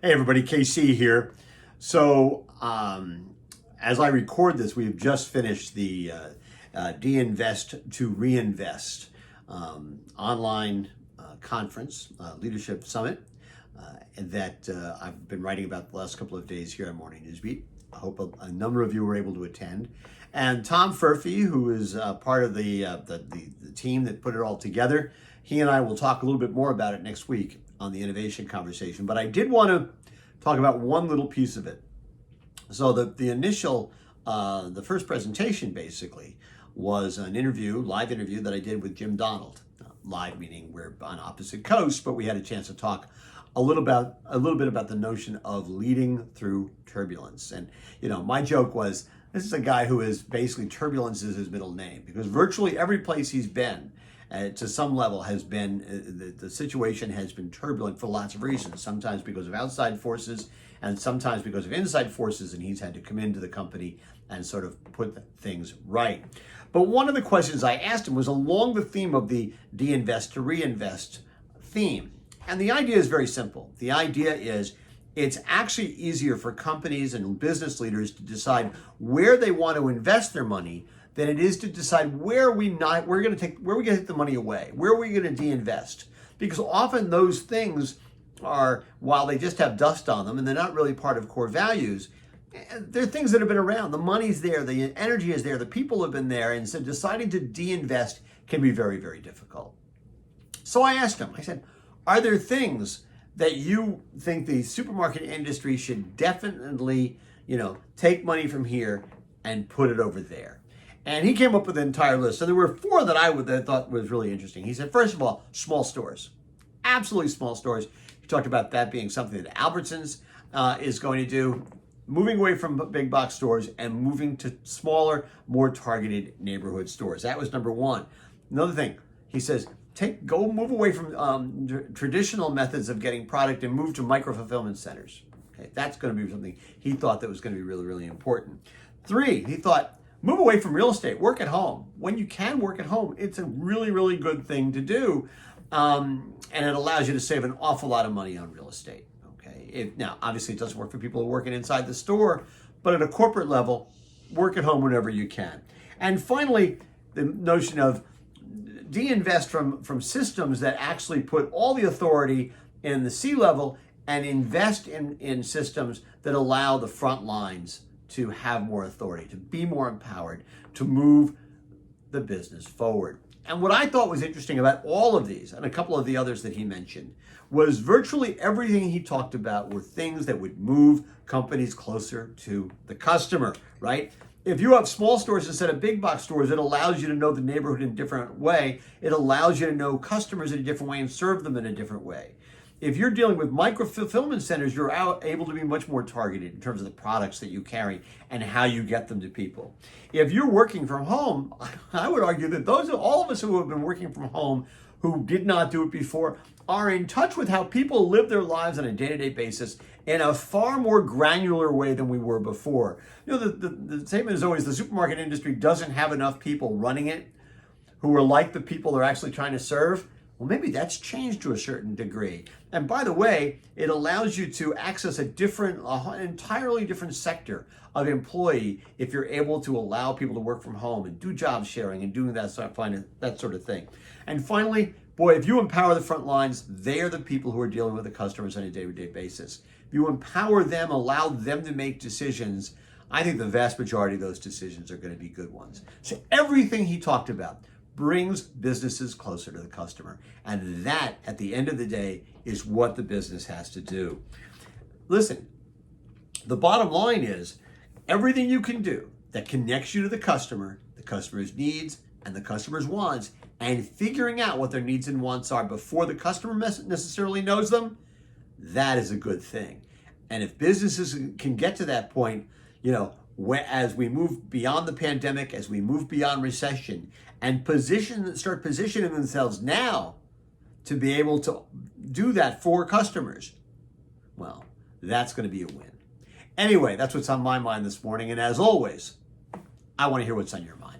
Hey everybody, KC here. So as I record this, we've just finished the De-Invest to Reinvest online conference, leadership summit that I've been writing about the last couple of days here on Morning Newsbeat. I hope a number of you were able to attend. And Tom Furphy, who is part of the team that put it all together, he and I will talk a little bit more about it next week on the innovation conversation. But I did want to talk about one little piece of it. So the initial, the first presentation basically was an interview, live interview that I did with Jim Donald. Live meaning we're on opposite coasts, but we had a chance to talk a little bit about the notion of leading through turbulence. And you know, my joke was, this is a guy who is basically, turbulence is his middle name, because virtually every place he's been to some level has been, the situation has been turbulent for lots of reasons, sometimes because of outside forces and sometimes because of inside forces, and he's had to come into the company and sort of put things right. But one of the questions I asked him was along the theme of the de-invest to reinvest theme. And the idea is very simple. The idea is it's actually easier for companies and business leaders to decide where they want to invest their money than it is to decide where we're going to take the money away, where are we going to de-invest. Because often those things are, while they just have dust on them and they're not really part of core values, they're things that have been around. The money's there, the energy is there, the people have been there, and so deciding to de-invest can be very, very difficult. So I asked him, I said, are there things that you think the supermarket industry should definitely, take money from here and put it over there? And he came up with an entire list. So there were four that I thought was really interesting. He said, first of all, small stores. Absolutely small stores. He talked about that being something that Albertsons is going to do, moving away from big box stores and moving to smaller, more targeted neighborhood stores. That was number one. Another thing, he says, move away from traditional methods of getting product and move to micro-fulfillment centers. Okay, that's going to be something he thought that was going to be really, really important. Three, he thought, move away from real estate, work at home. When you can work at home, it's a really, really good thing to do. And it allows you to save an awful lot of money on real estate. Okay. Now, obviously, it doesn't work for people who are working inside the store, but at a corporate level, work at home whenever you can. And finally, the notion of de-invest from systems that actually put all the authority in the C-level and invest in systems that allow the front lines to have more authority, to be more empowered, to move the business forward. And what I thought was interesting about all of these, and a couple of the others that he mentioned, was virtually everything he talked about were things that would move companies closer to the customer, right? If you have small stores instead of big box stores, it allows you to know the neighborhood in a different way. It allows you to know customers in a different way and serve them in a different way. If you're dealing with micro-fulfillment centers, you're able to be much more targeted in terms of the products that you carry and how you get them to people. If you're working from home, I would argue that all of us who have been working from home who did not do it before are in touch with how people live their lives on a day-to-day basis in a far more granular way than we were before. The statement is always the supermarket industry doesn't have enough people running it who are like the people they're actually trying to serve. Well, maybe that's changed to a certain degree. And by the way, it allows you to access an entirely different sector of employee if you're able to allow people to work from home and do job sharing and doing that sort of thing. And finally, boy, if you empower the front lines, they are the people who are dealing with the customers on a day-to-day basis. If you empower them, allow them to make decisions, I think the vast majority of those decisions are going to be good ones. So everything he talked about brings businesses closer to the customer. And that, at the end of the day, is what the business has to do. Listen, the bottom line is everything you can do that connects you to the customer's needs and the customer's wants, and figuring out what their needs and wants are before the customer necessarily knows them, that is a good thing. And if businesses can get to that point, as we move beyond the pandemic, as we move beyond recession, and start positioning themselves now to be able to do that for customers, well, that's going to be a win. Anyway, that's what's on my mind this morning. And as always, I want to hear what's on your mind.